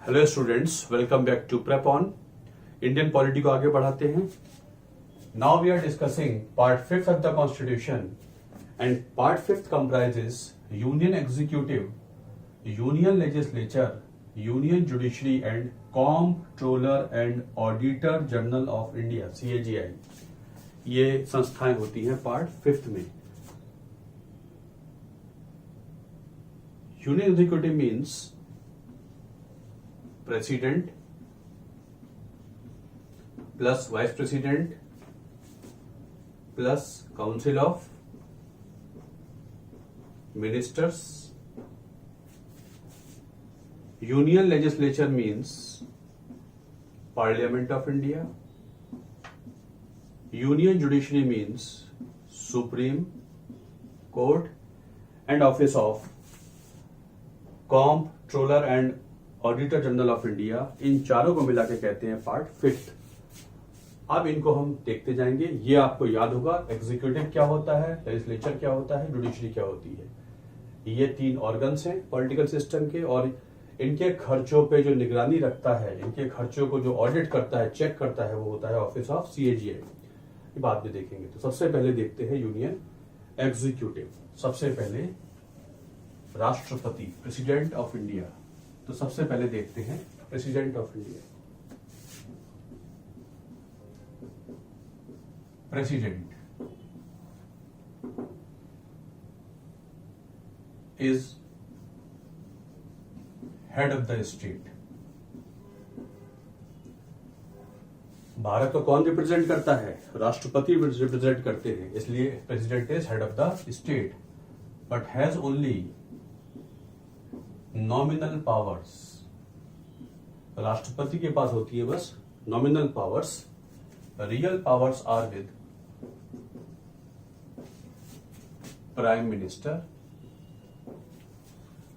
Hello students, welcome back to Prep On. Indian polity को आगे बढ़ाते हैं। Now we are discussing part 5 of the constitution and part 5 comprises union executive, union legislature, union judiciary and comptroller and auditor general of India CAGI। ये संस्थाएं होती हैं part 5 में। Union executive means president plus vice president plus council of ministers. Union legislature means parliament of India. Union judiciary means supreme court and office of comptroller and auditor general of India. इन चारों को मिला के कहते हैं part 5। अब इनको हम देखते जाएंगे। ये आपको याद होगा, एग्जीक्यूटिव क्या होता है, लेजिस्लेचर क्या होता है, जुडिशरी क्या होती है। ये 3 ऑर्गन्स हैं पॉलिटिकल सिस्टम के, और इनके खर्चों पे जो निगरानी रखता है, इनके खर्चों को जो ऑडिट करता है, चेक करता है, वो होता है ऑफिस ऑफ CAGI। ये बाद में देखेंगे। तो सबसे पहले देखते हैं यूनियन एग्जीक्यूटिव। सबसे पहले राष्ट्रपति, प्रेसिडेंट ऑफ इंडिया। तो सबसे पहले देखते हैं president of India. President is head of the state. Bharat को कौन रिप्रेजेंट करता है? राष्ट्रपति रिप्रेजेंट करते हैं, इसलिए president is head of the state, but has only nominal powers. राष्ट्रपति के पास होती है बस nominal powers. Real powers are with prime minister.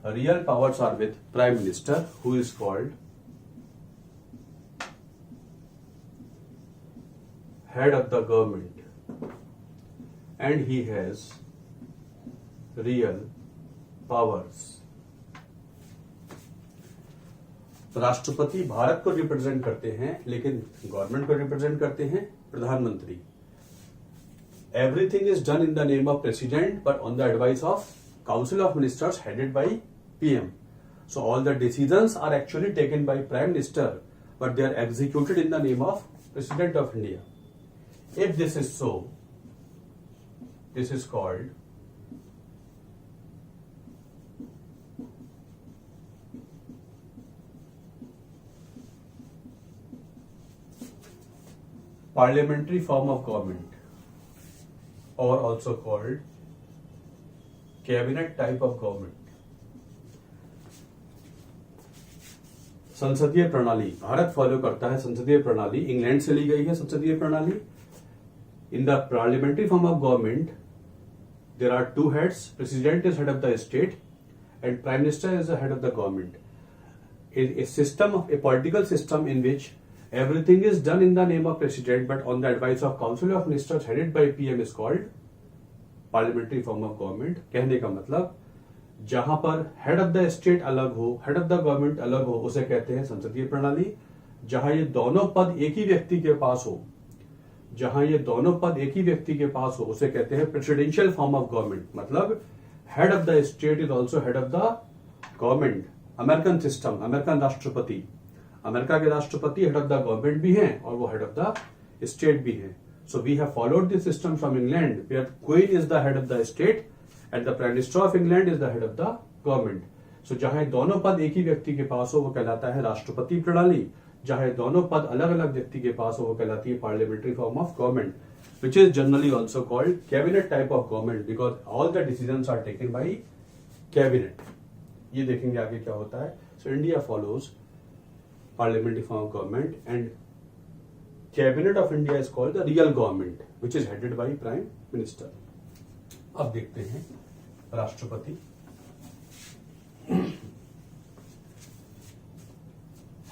Real powers are with prime minister, who is called head of the government, and he has real powers. राष्ट्रपति भारत को represent करते हैं, लेकिन गवर्नमेंट को रिप्रेजेंट करते हैं प्रधानमंत्री। Everything is done in the name of president, but on the advice of council of ministers headed by PM. So all the decisions are actually taken by Prime Minister, but they are executed in the name of President of India. If this is so, this is called parliamentary form of government, or also called cabinet type of government. संसदीय प्रणाली Bharat follow करता है। संसदीय प्रणाली England से ली गई है। संसदीय प्रणाली in the parliamentary form of government, there are 2 heads. President is head of the state and Prime Minister is the head of the government. A system of a political system in which everything is done in the name of president, but on the advice of council of ministers headed by PM is called parliamentary form of government. कहने का मतलब जहां पर head of the state अलग हो, head of the government अलग हो, उसे कहते हैं संसदीय प्रणाली। जहां ये दोनों पद एक ही व्यक्ति के पास हो, जहां ये दोनों पद एक ही व्यक्ति के पास हो, उसे कहते हैं प्रेसिडेंशियल फॉर्म ऑफ गवर्नमेंट। मतलब head of the state is also head of the government. American system, American राष्ट्रपति, अमेरिका के राष्ट्रपति हेड ऑफ द गवर्नमेंट भी हैं और वो हेड ऑफ द स्टेट भी हैं। So we have followed this system from England, where queen is the head of the state and the prime minister of England is the head of the government. So जहां दोनों पद एक ही व्यक्ति के पास हो, वो कहलाता है राष्ट्रपति प्रणाली। चाहे दोनों पद अलग अलग व्यक्ति के पास हो, वो कहलाती है parliamentary form of government, which is generally also called cabinet type of government, because all the decisions are taken by cabinet. ये देखेंगे आगे क्या होता है। So India follows parliamentary form of government and cabinet of India is called the real government, which is headed by prime minister. अब देखते हैं राष्ट्रपति।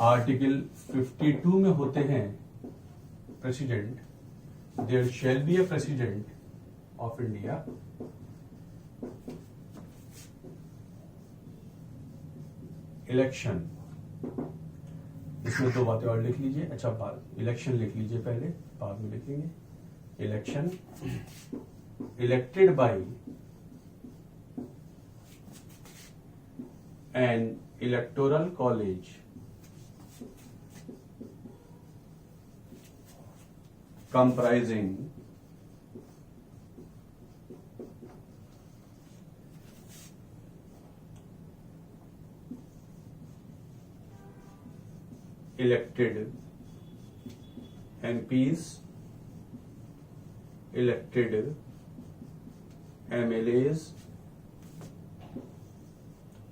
आर्टिकल 52 में होते हैं president, there shall be a president of India election इसमें दो बातें और लिख लीजिए। अच्छा, बाद इलेक्शन लिख लीजिए, पहले बाद में लिखेंगे। Election elected by N electoral college comprising elected MPs, elected MLAs,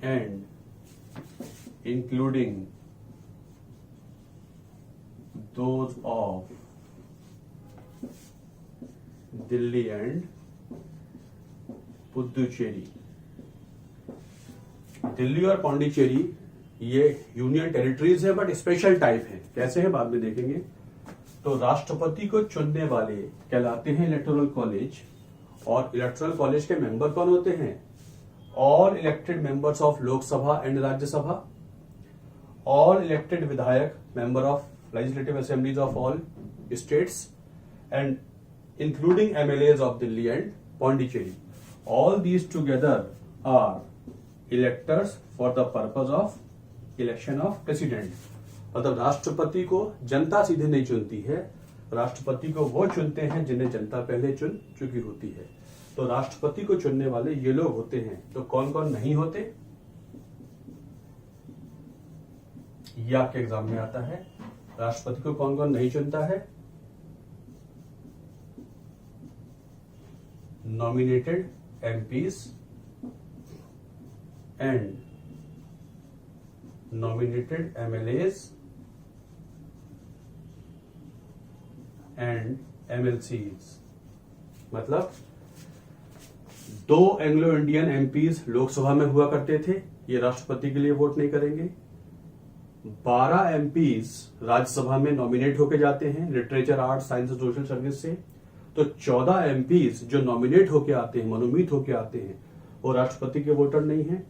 and including those of Delhi and Puducherry. Delhi और पौंडीचेरी ये यूनियन टेरिटरीज है, बट स्पेशल टाइप है। कैसे है बाद में देखेंगे। तो राष्ट्रपति को चुनने वाले कहलाते हैं इलेक्टोरल कॉलेज, और इलेक्टोरल कॉलेज के मेंबर कौन होते हैं? All elected members of Lok Sabha and Rajya Sabha, all elected vidhayak member of legislative assemblies of all states, and including MLAs of Delhi and Pondicherry. All these together are electors for the purpose of election of president. मतलब राष्ट्रपति को जनता सीधे नहीं चुनती है, राष्ट्रपति को वो चुनते हैं जिन्हें जनता पहले चुन चुकी होती है। तो राष्ट्रपति को चुनने वाले ये लोग होते हैं। तो कौन कौन नहीं होते, ये आपके एग्जाम में आता है। राष्ट्रपति को कौन कौन नहीं चुनता है? nominated MPs and nominated MLAs and MLCs। मतलब दो एंग्लो इंडियन एमपीज लोकसभा में हुआ करते थे, ये राष्ट्रपति के लिए वोट नहीं करेंगे। 12 एमपीज राज्यसभा में नॉमिनेट होके जाते हैं लिटरेचर, आर्ट, साइंस और सोशल सर्विस से। तो 14 एमपीज जो नॉमिनेट होके आते हैं, मनोनीत होके आते हैं, वो राष्ट्रपति के वोटर नहीं है।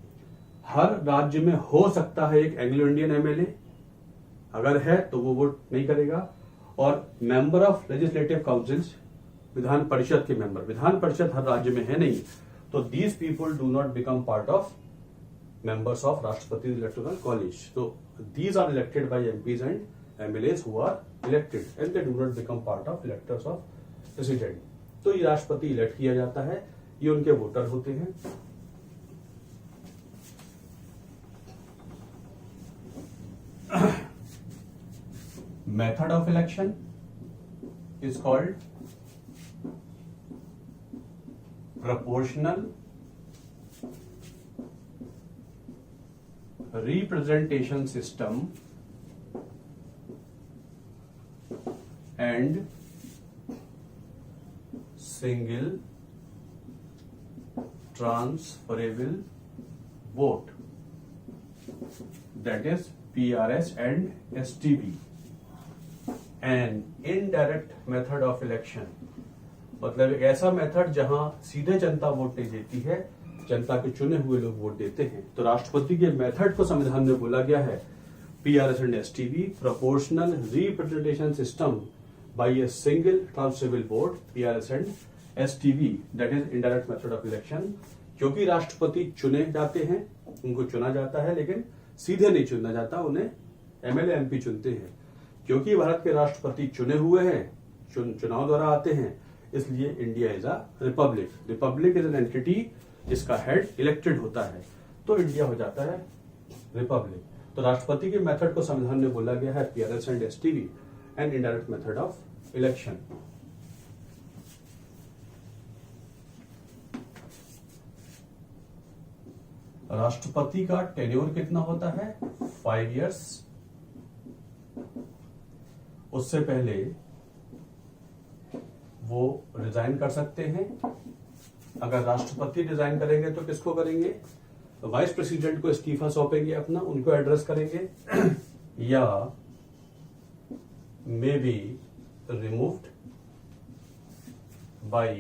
हर राज्य में हो सकता है एक एंग्लो इंडियन एमएलए, अगर है तो वो वोट नहीं करेगा। और member of legislative councils, Vidhan Parishad के मेंबर, विधान परिषद हर राज्य में है नहीं, तो these people do not become part of members of राष्ट्रपति इलेक्टोरल कॉलेज। तो these are elected by MPs and MLAs who are elected and they do not become part of electors of president. तो ये राष्ट्रपति elect किया जाता है, ये उनके वोटर होते हैं। Method of election is called proportional representation system and single transferable vote, that is PRS and STV. An indirect method of election, मतलब एक ऐसा मेथड जहां सीधे जनता वोट नहीं देती है, जनता के चुने हुए लोग वोट देते हैं। तो राष्ट्रपति के मेथड को संविधान में बोला गया है PRS and STV, proportional representation system by a single transferable vote, PRS and STV, that is indirect method of election. क्योंकि राष्ट्रपति चुने जाते हैं, उनको चुना जाता है, लेकिन सीधे नहीं चुना जाता, उन्हें एमएलए एमपी चुनते हैं। क्योंकि भारत के राष्ट्रपति चुने हुए हैं, चुनाव द्वारा आते हैं, इसलिए India is a republic. Republic is an entity जिसका हेड इलेक्टेड होता है, तो इंडिया हो जाता है रिपब्लिक। तो राष्ट्रपति के मेथड को संविधान में बोला गया है PRS and STV, and indirect method of election. राष्ट्रपति का टेन्योर कितना होता है? 5 इयर्स। उससे पहले वो रिजाइन कर सकते हैं। अगर राष्ट्रपति रिजाइन करेंगे तो किसको करेंगे? वाइस प्रेसिडेंट को इस्तीफा सौंपेंगे अपना, उनको एड्रेस करेंगे, या may be removed by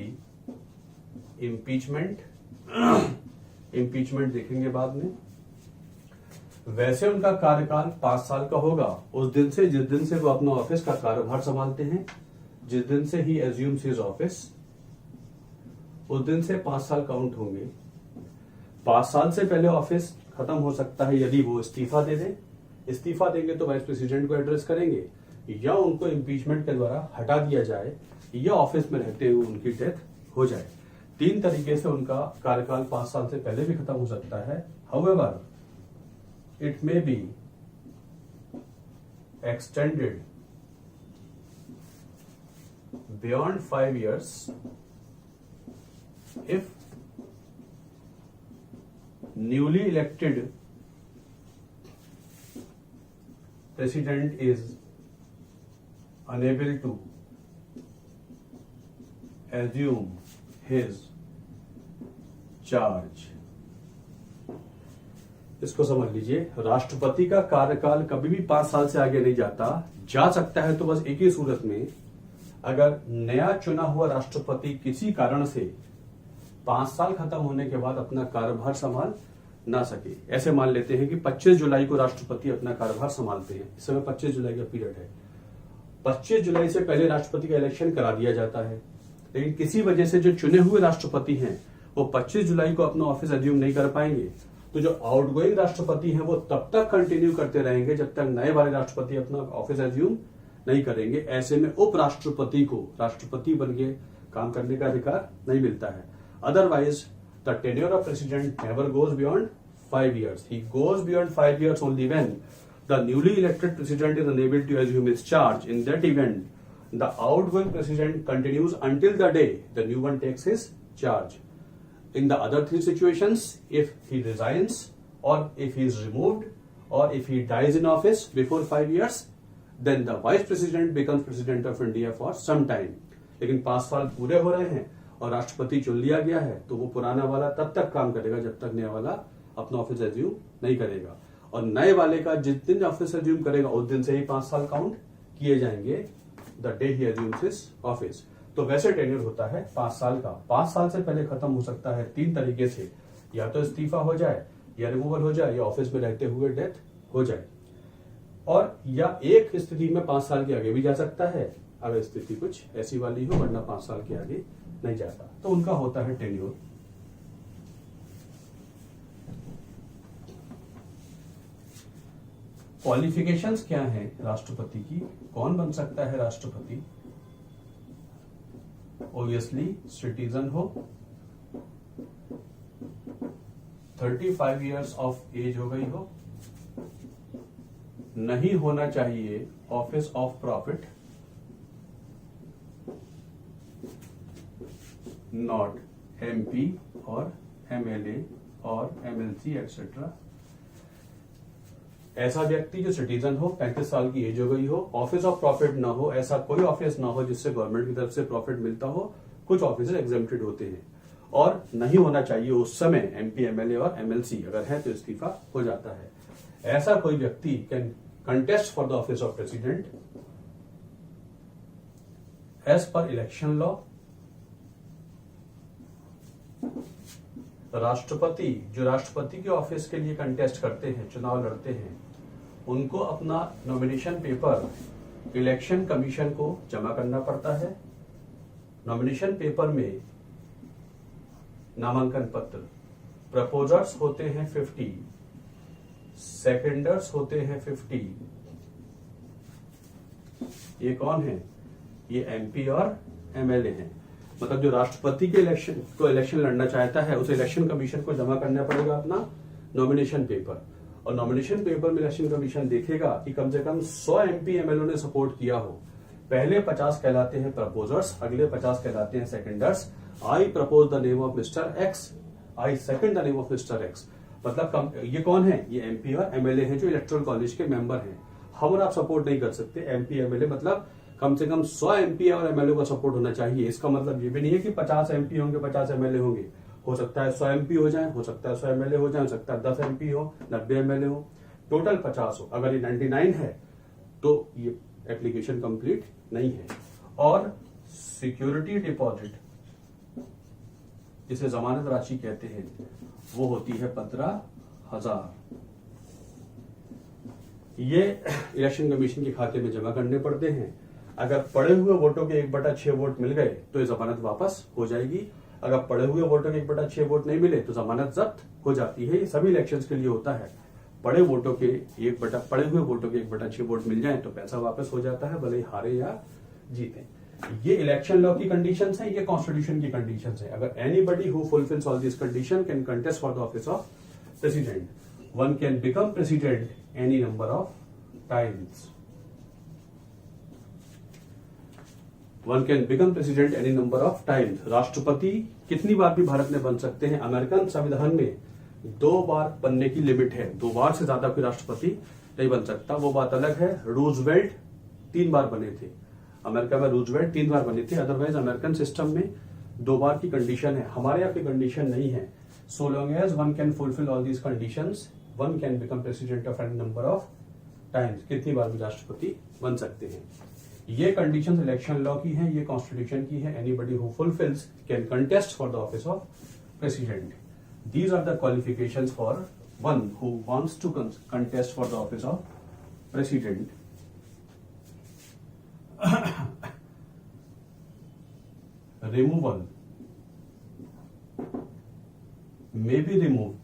impeachment. Impeachment देखेंगे बाद में। वैसे उनका कार्यकाल 5 साल का होगा उस दिन से जिस दिन से वो अपना ऑफिस का कार्यभार संभालते हैं, जिस दिन से ही एज्यूम्स हिज ऑफिस, उस दिन से 5 साल काउंट होंगे। 5 साल से पहले ऑफिस खत्म हो सकता है यदि वो इस्तीफा दे दें। इस्तीफा देंगे तो वाइस प्रेसिडेंट को एड्रेस करेंगे, या उनको इम्पीचमेंट के द्वारा हटा दिया जाए, या ऑफिस में रहते हुए उनकी डेथ हो जाए। 3 तरीके से उनका कार्यकाल 5 साल से पहले भी खत्म हो सकता है। However it may be extended beyond 5 years if newly elected president is unable to assume his charge। इसको समझ लीजिए, राष्ट्रपति का कार्यकाल कभी भी 5 साल से आगे नहीं जाता। जा सकता है तो बस एक ही सूरत में, अगर नया चुना हुआ राष्ट्रपति किसी कारण से 5 साल खत्म होने के बाद अपना कार्यभार संभाल ना सके। ऐसे मान लेते हैं कि 25 जुलाई को राष्ट्रपति अपना कार्यभार संभालते हैं, इस समय 25 जुलाई का पीरियड है। 25 जुलाई से पहले राष्ट्रपति का इलेक्शन करा दिया जाता है, लेकिन किसी वजह से जो चुने हुए राष्ट्रपति हैं वो 25 जुलाई को अपना ऑफिस एज्यूम नहीं कर पाएंगे, तो जो आउटगोइंग राष्ट्रपति हैं वो तब तक कंटिन्यू करते रहेंगे जब तक नए वाले राष्ट्रपति अपना ऑफिस एज्यूम नहीं करेंगे। ऐसे में उपराष्ट्रपति को राष्ट्रपति बन के काम करने का अधिकार नहीं मिलता है। Otherwise the tenure of president never goes beyond 5 years। He goes beyond 5 years only when the newly elected president is unable to assume his charge. In that event the outgoing president continues until the day the new one takes his charge. In the other 3 situations, if he resigns or if he is removed or if he dies in office before 5 years, then the vice president becomes president of India for some time। लेकिन 5 साल पूरे हो रहे हैं और राष्ट्रपति चुन लिया गया है तो वो पुराना वाला तब तक काम करेगा जब तक नया वाला अपना ऑफिस एज्यूम नहीं करेगा, और नए वाले का जिस दिन ऑफिस एज्यूम करेगा उस दिन से ही 5 साल काउंट किए जाएंगे, the day he assumes his office. तो वैसे टेन्योर होता है 5 साल का। 5 साल से पहले खत्म हो सकता है 3 तरीके से, या तो इस्तीफा हो जाए, या रिमूवल हो जाए, या ऑफिस में रहते हुए डेथ हो जाए, और या एक स्थिति में 5 साल के आगे भी जा सकता है अगर स्थिति कुछ ऐसी वाली हो, वरना 5 साल के आगे नहीं जाता। तो उनका होता है टेन्योर। क्वालिफिकेशंस क्या है राष्ट्रपति की, कौन बन सकता है राष्ट्रपति? ऑब्वियसली सिटीजन हो, 35 years ऑफ एज हो गई हो, नहीं होना चाहिए office of profit, not MP और एमएलए और एमएलसी एक्सेट्रा। ऐसा व्यक्ति जो सिटीजन हो, 35 साल की एज हो गई हो, ऑफिस ऑफ प्रॉफिट ना हो, ऐसा कोई ऑफिस ना हो जिससे गवर्नमेंट की तरफ से प्रॉफिट मिलता हो। कुछ ऑफिस एग्जेम्प्टेड होते हैं, और नहीं होना चाहिए उस समय एमपी, एमएलए और एमएलसी, अगर है तो इस्तीफा हो जाता है। ऐसा कोई व्यक्ति can contest for the office of president as per election law. राष्ट्रपति जो राष्ट्रपति के ऑफिस के लिए कंटेस्ट करते हैं, चुनाव लड़ते हैं, उनको अपना नॉमिनेशन पेपर इलेक्शन कमीशन को जमा करना पड़ता है। नॉमिनेशन पेपर में नामांकन पत्र, प्रपोजर्स होते हैं 50, सेकेंडर्स होते हैं 50। ये कौन है? ये एमपी और एमएलए हैं। मतलब जो राष्ट्रपति के इलेक्शन लड़ना चाहता है उसे इलेक्शन कमीशन को जमा करना पड़ेगा अपना नॉमिनेशन पेपर, और नॉमिनेशन पेपर में इलेक्शन कमीशन देखेगा कि कम से कम 100 एमपी एमएलए ने सपोर्ट किया हो। पहले 50 कहलाते हैं प्रपोजर्स, अगले 50 कहलाते हैं seconders. I propose the name of mister X, I second the name of mister X. मतलब ये कौन है? ये एमपी और एमएलए हैं जो इलेक्टोरल कॉलेज के मेंबर हैं। हम और आप सपोर्ट नहीं कर सकते एमपी एमएलए, मतलब कम से कम 100 एमपी और एमएलए का सपोर्ट होना चाहिए। इसका मतलब ये भी नहीं है कि 50 एमपी होंगे 50 एमएलए होंगे, हो सकता है 100 एमपी हो जाए, हो सकता है 100 एमएलए हो जाए, हो सकता है 10 एमपी हो, 90 एमएलए हो, टोटल 50 हो। अगर ये 99 है तो ये एप्लीकेशन कंप्लीट नहीं है। और सिक्योरिटी डिपॉजिट जिसे जमानत राशि कहते हैं वो होती है 15,000। ये इलेक्शन कमीशन के खाते में जमा करने पड़ते हैं। अगर पड़े हुए वोटों के 1/6 वोट मिल गए तो ये जमानत वापस हो जाएगी। अगर पड़े हुए वोटों के 1/6 वोट नहीं मिले तो जमानत जब्त हो जाती है। ये सभी इलेक्शंस के लिए होता है। पड़े हुए वोटों के 1/6 वोट मिल जाए तो पैसा वापस हो जाता है, भले ही हारे या जीते। ये इलेक्शन लॉ की कंडीशंस है, ये कॉन्स्टिट्यूशन की कंडीशंस है। अगर anybody who fulfils all this condition can contest for the office of president. One can become president any number of times. One can become president any number of times. राष्ट्रपति कितनी बार भी भारत में बन सकते हैं। अमेरिकन संविधान में 2 बार बनने की लिमिट है। 2 बार से ज्यादा कोई राष्ट्रपति नहीं बन सकता। वो बात अलग है। रूजवेल्ट 3 बार बने थे। अमेरिका में रूजवेल्ट 3 बार बने थे। अदरवाइज अमेरिकन सिस्टम में 2 बार की कंडीशन है। हमारे यहाँ की कंडीशन नहीं है। So long as one can fulfil all these conditions, one can become president of any number of times. कितनी बार भी राष्ट्रपति बन सकते हैं। ये कंडीशंस इलेक्शन लॉ की हैं, ये कॉन्स्टिट्यूशन की है। Anybody who fulfils can contest for the office of president. These are the qualifications for one who wants to contest for the office of president. Removal may be removed.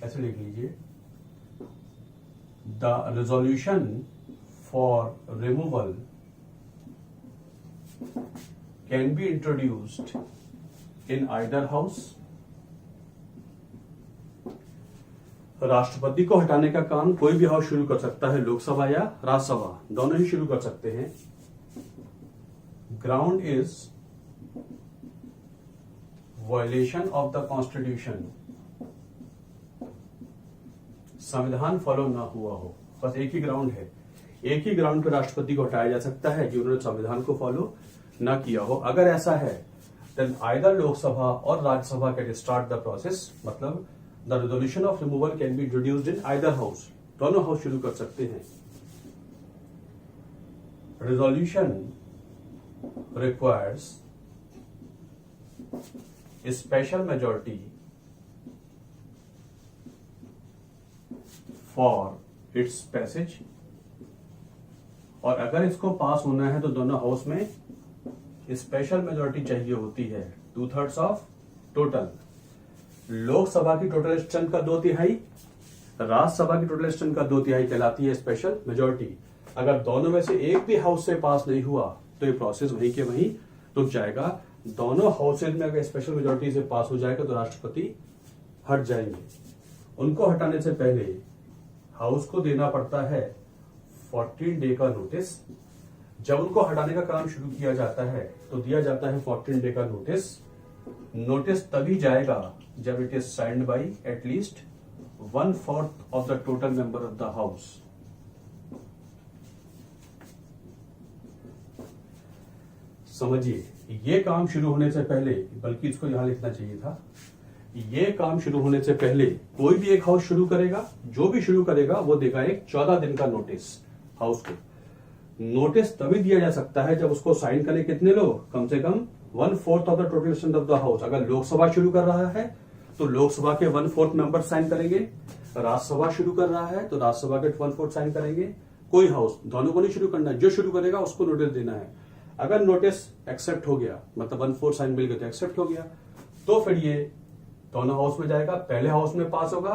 ऐसे लिख लीजिए। The resolution for removal can be introduced in either house. राष्ट्रपति को हटाने का काम कोई भी हाउस शुरू कर सकता है, लोकसभा या राज्यसभा, दोनों ही शुरू कर सकते हैं। Ground is violation of the constitution. संविधान फॉलो ना हुआ हो, बस एक ही ग्राउंड है। एक ही ग्राउंड पर राष्ट्रपति को हटाया जा सकता है कि उन्होंने संविधान को फॉलो ना किया हो। अगर ऐसा है देन आइदर लोकसभा और Rajya Sabha can start the process. मतलब the resolution of removal can be introduced in either house. दोनों हाउस शुरू कर सकते हैं। Resolution requires special majority for its passage. और अगर इसको पास होना है तो दोनों हाउस में स्पेशल मेजॉरिटी चाहिए होती है, 2/3 ऑफ टोटल। लोकसभा की टोटल स्ट्रेंथ का 2/3, राज्यसभा की टोटल स्ट्रेंथ का 2/3 कहलाती है स्पेशल मेजॉरिटी। अगर दोनों में से एक भी हाउस से पास नहीं हुआ तो ये प्रोसेस वहीं के वहीं रुक जाएगा। दोनों हाउसेज में अगर स्पेशल मेजॉरिटी से पास हो जाएगा तो राष्ट्रपति हट जाएंगे। उनको हटाने से पहले हाउस को देना पड़ता है 14 डे का नोटिस। जब उनको हटाने का काम शुरू किया जाता है तो दिया जाता है 14 डे का नोटिस। नोटिस तभी जाएगा जब it is signed by at least 1/4 of the total member of the house. समझिए, ये काम शुरू होने से पहले, बल्कि इसको यहां लिखना चाहिए था, ये काम शुरू होने से पहले कोई भी एक हाउस शुरू करेगा, जो भी शुरू करेगा वो देगा एक 14 दिन का नोटिस हाउस को। नोटिस तभी दिया जा सकता है जब उसको साइन करें कितने लोग, कम से कम 1/4 of the total strength of the house. अगर लोकसभा शुरू कर रहा है तो लोकसभा के 1/4 मेंबर साइन करेंगे। राज्यसभा शुरू कर रहा है तो राज्यसभा के 1/4 साइन करेंगे। कोई हाउस, दोनों को नहीं शुरू करना है, जो शुरू करेगा उसको नोटिस देना है। अगर नोटिस एक्सेप्ट हो गया, मतलब 1/4 साइन मिल गया तो एक्सेप्ट हो गया, तो फिर ये दोनों हाउस में जाएगा। पहले हाउस में पास होगा,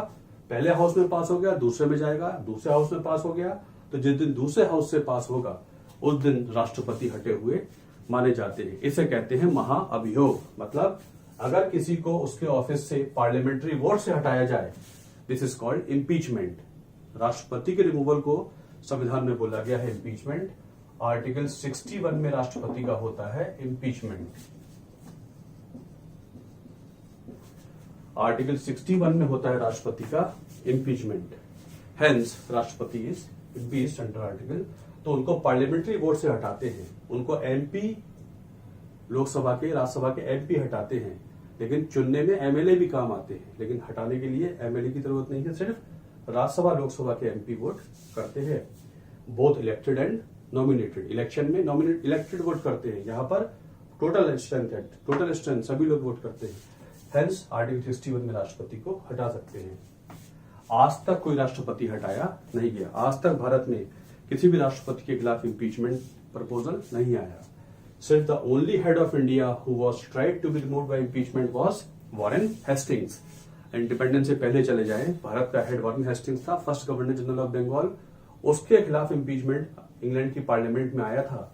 पहले हाउस में पास हो गया, दूसरे में जाएगा, दूसरे हाउस में पास हो गया, तो जिस दिन दूसरे हाउस से पास होगा उस दिन राष्ट्रपति हटे हुए माने जाते हैं। इसे कहते हैं महाअभियोग। मतलब अगर किसी को उसके ऑफिस से पार्लियामेंट्री वोट से हटाया जाए, दिस इज कॉल्ड इम्पीचमेंट। राष्ट्रपति के रिमूवल को संविधान में बोला गया है इम्पीचमेंट। आर्टिकल 61 में राष्ट्रपति का होता है इम्पीचमेंट। आर्टिकल 61 में होता है राष्ट्रपति का इम्पीचमेंट। हेंस राष्ट्रपति इज इम्पीच्ड अंडर आर्टिकल। तो उनको पार्लियामेंट्री वोट से हटाते हैं, उनको एमपी, लोकसभा के राज्यसभा के एमपी हटाते हैं, लेकिन चुनने में एमएलए भी काम आते हैं। लेकिन हटाने के लिए एमएलए की जरूरत नहीं है, सिर्फ राज्यसभा लोकसभा के एमपी वोट करते हैं। Both elected and nominated. Election में इलेक्टेड वोट करते हैं, यहाँ पर टोटल स्ट्रेंथ है, टोटल स्ट्रेंथ सभी लोग वोट करते हैं। हेंस आर्टिकल 61 में राष्ट्रपति को हटा सकते हैं। आज तक कोई राष्ट्रपति हटाया नहीं गया। आज तक भारत में किसी भी राष्ट्रपति के खिलाफ इम्पीचमेंट प्रपोजल नहीं आया। सिर्फ the only head of India who was tried to be removed by impeachment was Warren Hastings. Independence से पहले चले जाएं, भारत का हेड वॉरेन हेस्टिंग्स था, first governor general of Bengal. उसके खिलाफ इम्पीचमेंट इंग्लैंड की पार्लियामेंट में आया था,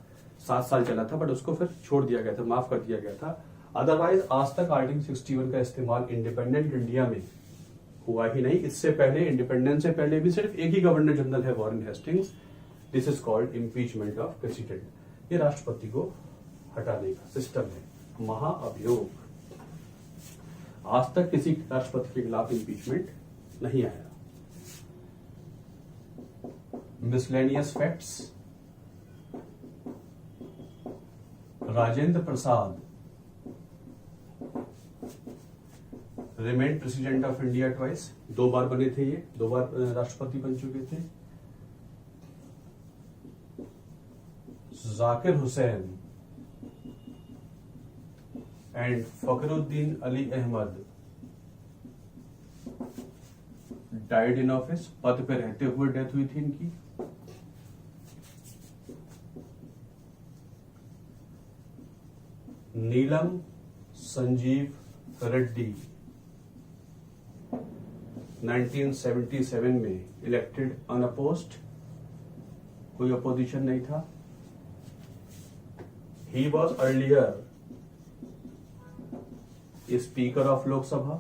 7 साल चला था, बट उसको फिर छोड़ दिया गया था, माफ कर दिया गया था। अदरवाइज आज तक आर्टिकल 61 का इस्तेमाल इंडिपेंडेंट इंडिया में हुआ ही नहीं। इससे पहले, इंडिपेंडेंस से पहले भी सिर्फ एक ही गवर्नर जनरल है, Warren Hastings. This is called impeachment of president. ये राष्ट्रपति को हटाने का सिस्टम है। महाअभियोग, आज तक किसी राष्ट्रपति के खिलाफ इम्पीचमेंट नहीं आया। Miscellaneous facts. Rajendra Prasad remain president of India twice. 2 बार बने थे ये, 2 बार राष्ट्रपति बन चुके थे। Zakir Hussain and Fakhruddin Ali Ahmed died in office. पद पे रहते हुए डेथ हुई थी इनकी। नीलम संजीव रेड्डी 1977 में इलेक्टेड अनअपोज्ड, कोई अपोजिशन नहीं था। He was earlier speaker of Lok Sabha.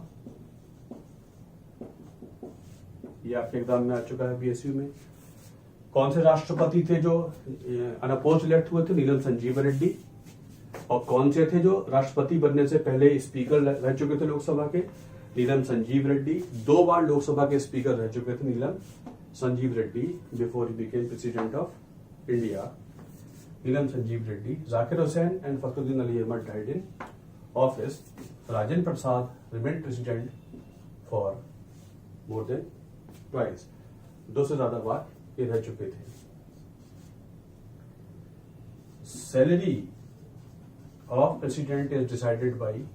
ये आपके एग्जाम में आ चुका है बीएसयू में। कौन से राष्ट्रपति थे जो अनअपोज्ड इलेक्ट हुए थे? नीलम संजीव रेड्डी। और कौन से थे जो राष्ट्रपति बनने से पहले स्पीकर रह चुके थे लोकसभा के? नीलम संजीव रेड्डी। 2 बार लोकसभा के स्पीकर रह चुके थे Neelam Sanjiva Reddy before he became president of India. Neelam Sanjiva Reddy, Zakir Hussain and Fakhruddin Ali Ahmed died in office. Rajendra Prasad remain president for more than twice. 2 से ज्यादा बार ये रह चुके थे। Salary of president is decided by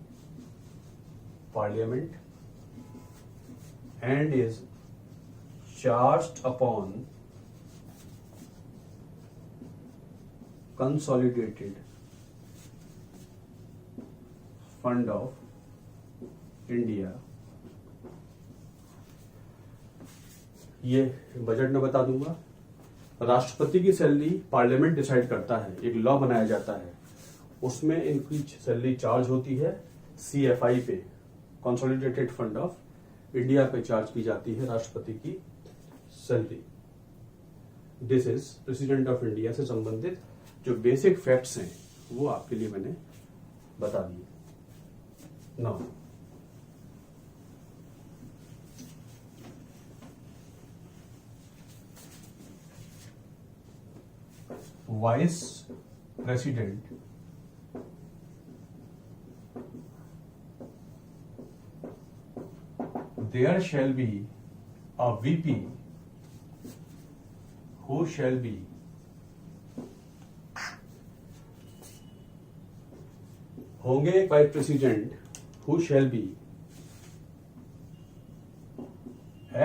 parliament and is charged upon consolidated fund of India। ये budget में बता दूंगा। राष्ट्रपति की सैलरी पार्लियामेंट डिसाइड करता है, एक लॉ बनाया जाता है, उसमें इनकी सैलरी चार्ज होती है CFI पे, कंसोलिडेटेड फंड ऑफ इंडिया पे चार्ज की जाती है राष्ट्रपति की salary. This is president of India से संबंधित जो बेसिक फैक्ट्स हैं वो आपके लिए मैंने बता दिए। Now vice president there shall be a VP who shall be होंगे एक vice president who shall be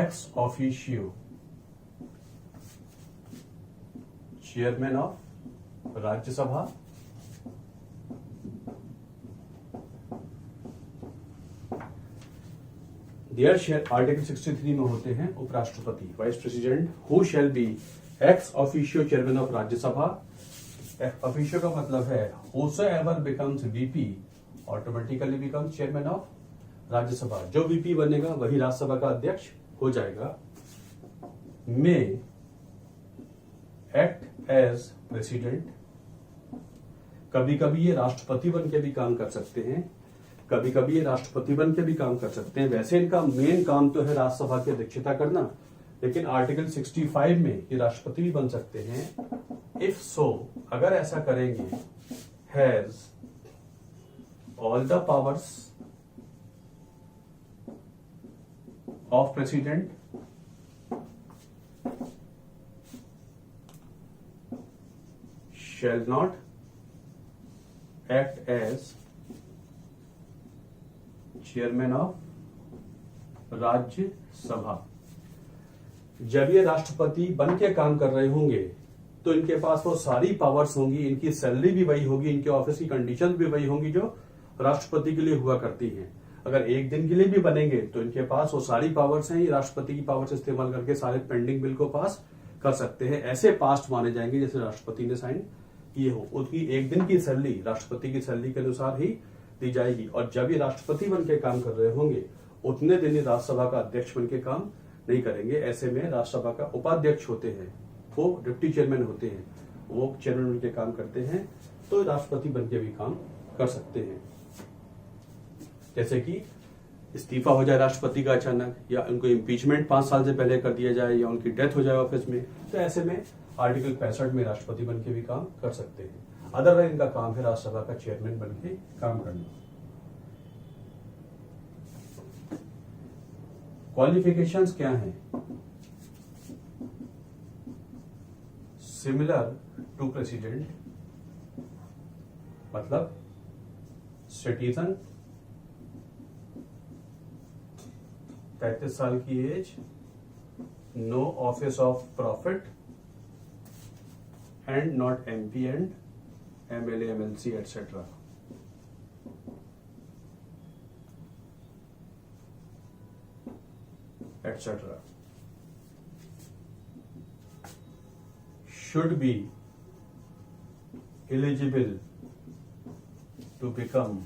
ex officio chairman of Rajya Sabha their share article 63 में होते हैं उपराष्ट्रपति, vice president who shall be ex officio chairman of Rajya Sabha. Officio का मतलब है whosoever becomes VP automatically becomes chairman of Rajya Sabha. जो VP बनेगा वही राज्यसभा का अध्यक्ष हो जाएगा। मे एक्ट एज प्रेसिडेंट, कभी कभी ये राष्ट्रपति बन के भी काम कर सकते हैं, कभी कभी ये राष्ट्रपति बन के भी काम कर सकते हैं। वैसे इनका मेन काम तो है राज्यसभा की अध्यक्षता करना, लेकिन आर्टिकल 65 में ये राष्ट्रपति भी बन सकते हैं। इफ सो, अगर ऐसा करेंगे, has all the powers of president shall not act as chairman of Rajya Sabha. जब ये राष्ट्रपति बन के काम कर रहे होंगे तो इनके पास वो सारी पावर्स होंगी, इनकी सैलरी भी वही होगी, इनके ऑफिस की कंडीशन भी वही होंगी जो राष्ट्रपति के लिए हुआ करती हैं। अगर एक दिन के लिए भी बनेंगे तो इनके पास वो सारी पावर्स हैं, ये राष्ट्रपति की पावर्स इस्तेमाल करके सारे पेंडिंग बिल को पास कर सकते हैं। ऐसे पास्ट माने जाएंगे जैसे राष्ट्रपति ने साइन किए हो। उनकी एक दिन की सैलरी राष्ट्रपति की सैलरी के अनुसार ही दी जाएगी। और जब ये राष्ट्रपति बन के काम कर रहे होंगे उतने दिन राज्यसभा का अध्यक्ष बन के काम नहीं करेंगे। ऐसे में राज्यसभा का उपाध्यक्ष होते हैं, वो डिप्टी चेयरमैन होते हैं, वो चेयरमैन बन के काम करते हैं, तो राष्ट्रपति बन के भी काम कर सकते हैं। जैसे कि इस्तीफा हो जाए राष्ट्रपति का अचानक, या उनको इम्पीचमेंट 5 साल से पहले कर दिया जाए, या उनकी डेथ हो जाए ऑफिस में, तो ऐसे में आर्टिकल 65 में राष्ट्रपति बन के भी काम कर सकते हैं। अदरवाइज इनका काम है राज्यसभा का चेयरमैन बन के काम करना। क्वालिफिकेशंस क्या हैं? सिमिलर टू प्रेसिडेंट, मतलब सिटीजन, 33 साल की age, no office of profit and not MP and MLA, MLC etcetera. etc. should be eligible to become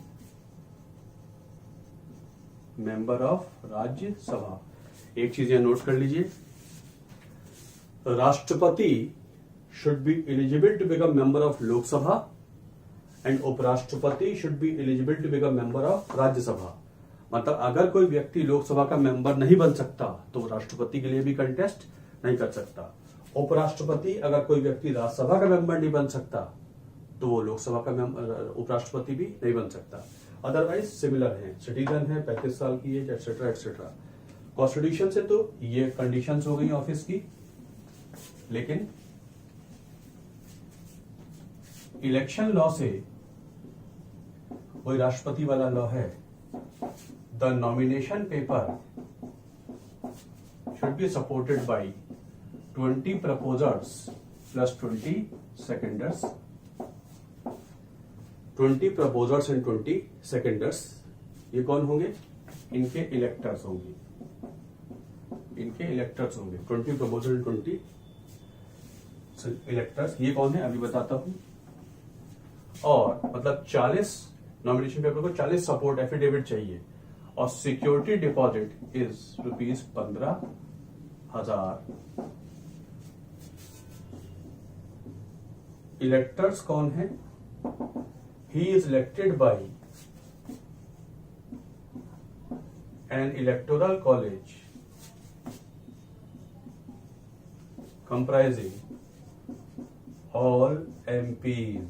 member of Rajya Sabha. एक चीज यहां नोट कर लीजिए, राष्ट्रपति should be eligible to become member of Lok Sabha and उपराष्ट्रपति should be eligible to become member of Rajya Sabha. मतलब अगर कोई व्यक्ति लोकसभा का मेंबर नहीं बन सकता तो वो राष्ट्रपति के लिए भी कंटेस्ट नहीं कर सकता। उपराष्ट्रपति, अगर कोई व्यक्ति राज्यसभा का मेंबर नहीं बन सकता तो वो लोकसभा का उपराष्ट्रपति भी नहीं बन सकता। अदरवाइज सिमिलर है, सिटीजन है, 35 साल की एज, एटसेट्रा एटसेट्रा। कॉन्स्टिट्यूशन से तो ये कंडीशंस हो गई ऑफिस की, लेकिन इलेक्शन लॉ से कोई राष्ट्रपति वाला लॉ है। The nomination paper should be supported by 20 proposers plus 20 seconders. 20 proposers and 20 seconders. ये कौन होंगे? इनके इलेक्टर्स होंगे, इनके इलेक्टर्स होंगे। 20 proposers and 20 इलेक्टर्स। ये कौन है अभी बताता हूं। और मतलब 40 नॉमिनेशन पेपर को 40 सपोर्ट एफिडेविट चाहिए, और सिक्योरिटी डिपॉजिट इज ₹15,000। इलेक्टर्स कौन है? He is elected by N electoral college comprising all MPs.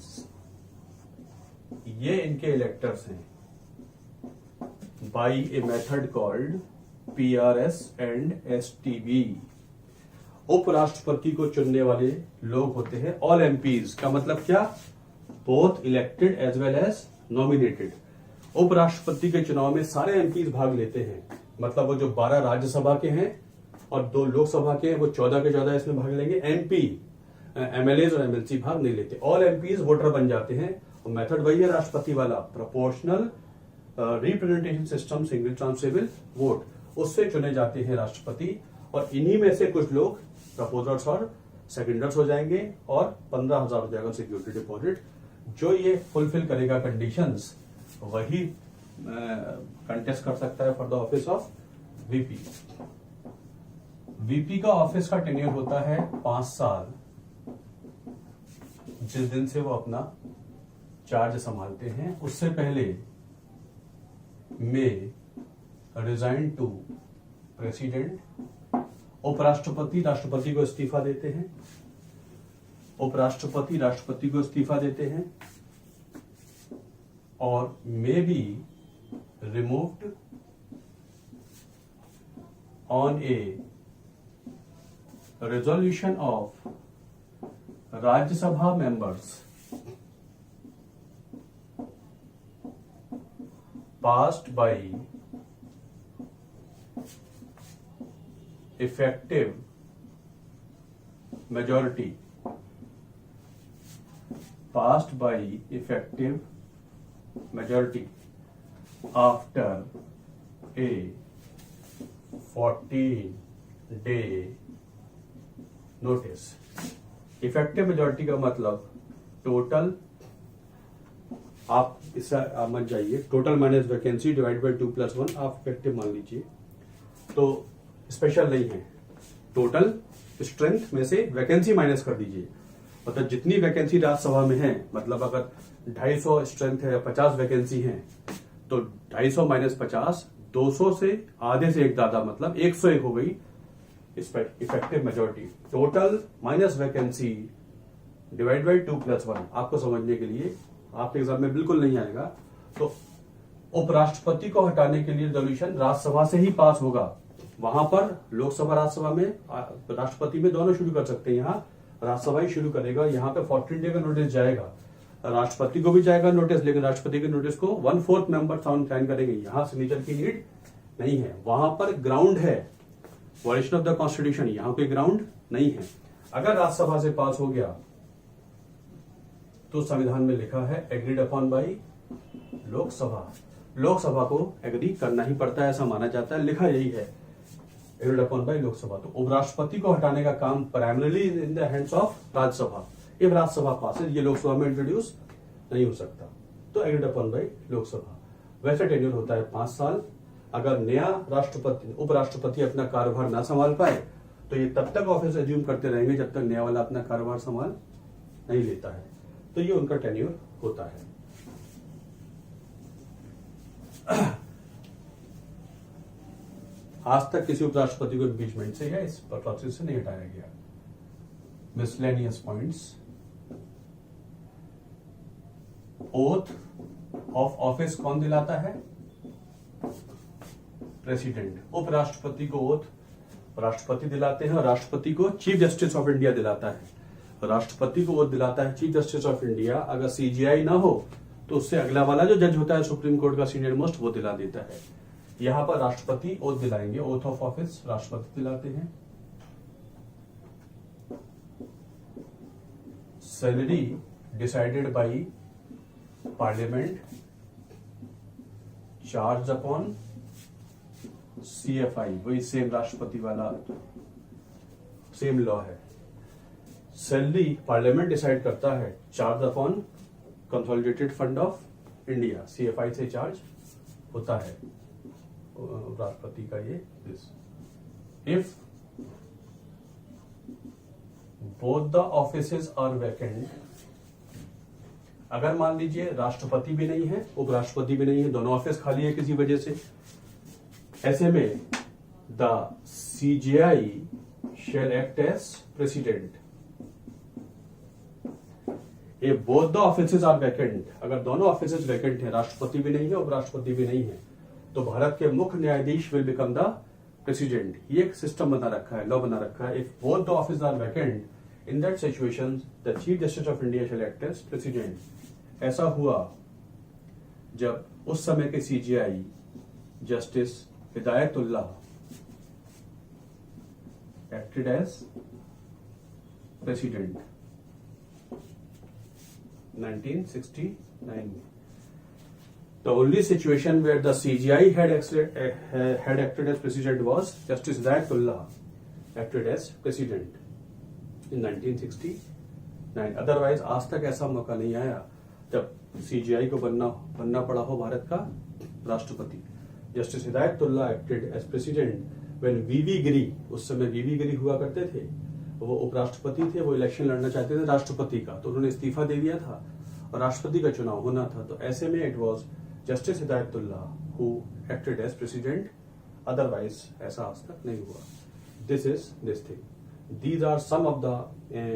ये इनके इलेक्टर्स हैं by a method called PRS and STB। उपराष्ट्रपति को चुनने वाले लोग होते हैं ऑल एमपीज। का मतलब क्या? Both elected as well as nominated. उपराष्ट्रपति के चुनाव में सारे एमपीज भाग लेते हैं, मतलब वो जो 12 राज्यसभा के हैं और 2 लोकसभा के हैं वो 14 के 14 इसमें भाग लेंगे। एमपी, एमएलए और एमएलसी भाग नहीं लेते। ऑल एमपीज वोटर बन जाते हैं, और मेथड वही है राष्ट्रपति वाला, proportional representation system, single transferable vote, उससे चुने जाते हैं राष्ट्रपति। और इन्हीं में से कुछ लोग प्रपोजर्स और सेकेंडर्स हो जाएंगे, और 15,000 हो जाएगा सिक्योरिटी डिपॉजिट। जो ये फुलफिल करेगा कंडीशंस वही कंटेस्ट कर सकता है for the office of VP. VP का ऑफिस का टेन्योर होता है 5 साल, जिस दिन से वो अपना चार्ज संभालते हैं। उससे पहले में रिजाइन टू प्रेसिडेंट। उपराष्ट्रपति राष्ट्रपति को इस्तीफा देते हैं, उपराष्ट्रपति राष्ट्रपति को इस्तीफा देते हैं, और may be removed on A resolution of Rajya Sabha members passed by effective majority passed by effective majority after a 14-day notice। Effective majority का मतलब टोटल, आप इससे मत जाइए, total minus vacancy divide by 2+1 आप इफेक्टिव मान लीजिए, तो स्पेशल नहीं है, टोटल स्ट्रेंथ में से वैकेंसी माइनस कर दीजिए। मतलब जितनी वैकेंसी राज्यसभा में है, मतलब अगर 250 स्ट्रेंथ है या 50 वैकेंसी है, तो 250 माइनस 50, 200 से आधे से एक ज्यादा, मतलब 101 हो गई effective majority. Total minus vacancy divide by 2+1, आपको समझने के लिए, आपके एग्जाम में बिल्कुल नहीं आएगा। तो उपराष्ट्रपति को हटाने के लिए रेजोल्यूशन राज्यसभा से ही पास होगा। वहां पर लोकसभा राज्यसभा में राष्ट्रपति में दोनों शुरू कर सकते हैं, यहाँ राज्यसभा ही शुरू करेगा। यहाँ पे 14 डे का नोटिस जाएगा, राष्ट्रपति को भी जाएगा नोटिस, लेकिन राष्ट्रपति के नोटिस को 1/4 मेंबर साइन करेंगे। यहाँ सिग्नेचर की नीड नहीं है, वहां पर ग्राउंड है वायलेशन ऑफ द कॉन्स्टिट्यूशन, यहाँ पे ग्राउंड नहीं है। अगर राज्यसभा से पास हो गया तो संविधान में लिखा है agreed upon by Lok Sabha, Lok Sabha को एग्री करना ही पड़ता है, ऐसा माना जाता है, लिखा यही है एग्रीड अपॉन बाई लोकसभा। तो उपराष्ट्रपति को हटाने का काम primarily in the hands of Rajya Sabha. If Rajya Sabha passes, ये लोकसभा में इंट्रोड्यूस नहीं हो सकता, तो एग्रीड अपॉन बाई लोकसभा। वैसे टेन्योर होता है 5 साल। अगर नया राष्ट्रपति उपराष्ट्रपति अपना कार्यभार ना संभाल पाए तो ये तब तक ऑफिस एज्यूम करते रहेंगे जब तक नया वाला अपना कार्यभार संभाल नहीं लेता है। तो ये उनका टेन्योर होता है। आज तक किसी उपराष्ट्रपति को इम्पीचमेंट से या इस प्रोसेस से नहीं हटाया गया। Miscellaneous points, oath of office कौन दिलाता है? प्रेसिडेंट। उपराष्ट्रपति को ओथ राष्ट्रपति दिलाते हैं, और राष्ट्रपति को चीफ जस्टिस ऑफ इंडिया दिलाता है। राष्ट्रपति को ओथ दिलाता है चीफ जस्टिस ऑफ इंडिया। अगर सीजीआई ना हो तो उससे अगला वाला जो जज होता है सुप्रीम कोर्ट का सीनियर मोस्ट, वो दिला देता है। यहां पर राष्ट्रपति ओथ दिलाएंगे, ओथ ऑफ ऑफिस राष्ट्रपति दिलाते हैं। Salary decided by parliament, charge upon CFI, वही सेम राष्ट्रपति वाला सेम लॉ है। सैलरी पार्लियामेंट डिसाइड करता है, charge upon consolidated fund of India, CFI से चार्ज होता है राष्ट्रपति का ये this. If both the offices are vacant, अगर मान लीजिए राष्ट्रपति भी नहीं है उपराष्ट्रपति भी नहीं है, दोनों ऑफिस खाली है किसी वजह से, ऐसे में the CJI shall act as president if both the offices are vacant। अगर दोनों ऑफिसेज वैकेंट हैं, राष्ट्रपति भी नहीं है उपराष्ट्रपति भी नहीं है, तो भारत के मुख्य न्यायाधीश विल बिकम द प्रेसिडेंट। ये एक सिस्टम बना रखा है, लॉ बना रखा है। If both the office are vacant in that situation the chief justice of India shall act as president. ऐसा हुआ जब उस समय के CJI justice Hidayatullah acted as president 1969 में। The only situation where the CJI had acted as president was Justice Hidayatullah acted as president in 1969। Otherwise आज तक ऐसा मौका नहीं आया जब CJI को बनना पड़ा हो भारत का राष्ट्रपति। Justice Hidayatullah acted as president when VV Giri, उस समय VV गिरी हुआ करते थे, वो उपराष्ट्रपति थे, वो इलेक्शन लड़ना चाहते थे राष्ट्रपति का, तो उन्होंने इस्तीफा दे दिया था और राष्ट्रपति का चुनाव होना था। तो ऐसे में it was justice Hidayatullah who acted as president, otherwise ऐसा आज तक नहीं हुआ। This is this thing, these are some of the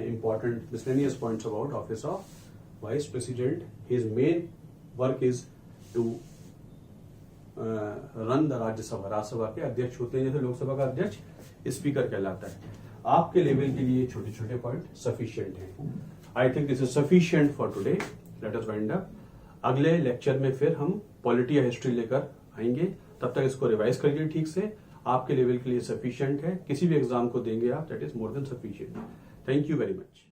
important miscellaneous points about office of vice president. His main work is to run the Rajya Sabha, Rajya Sabha के अध्यक्ष होते हैं, जैसे लोकसभा का अध्यक्ष स्पीकर कहलाता है। आपके लेवल के लिए छोटे छोटे पॉइंट सफिशिएंट हैं। I think this is sufficient for today, let us wind up. अगले लेक्चर में फिर हम पॉलिटी या हिस्ट्री लेकर आएंगे, तब तक इसको रिवाइज करिए ठीक से आपके लेवल के लिए सफिशिएंट है। किसी भी एग्जाम को देंगे आप, that is more than sufficient. Thank you very much.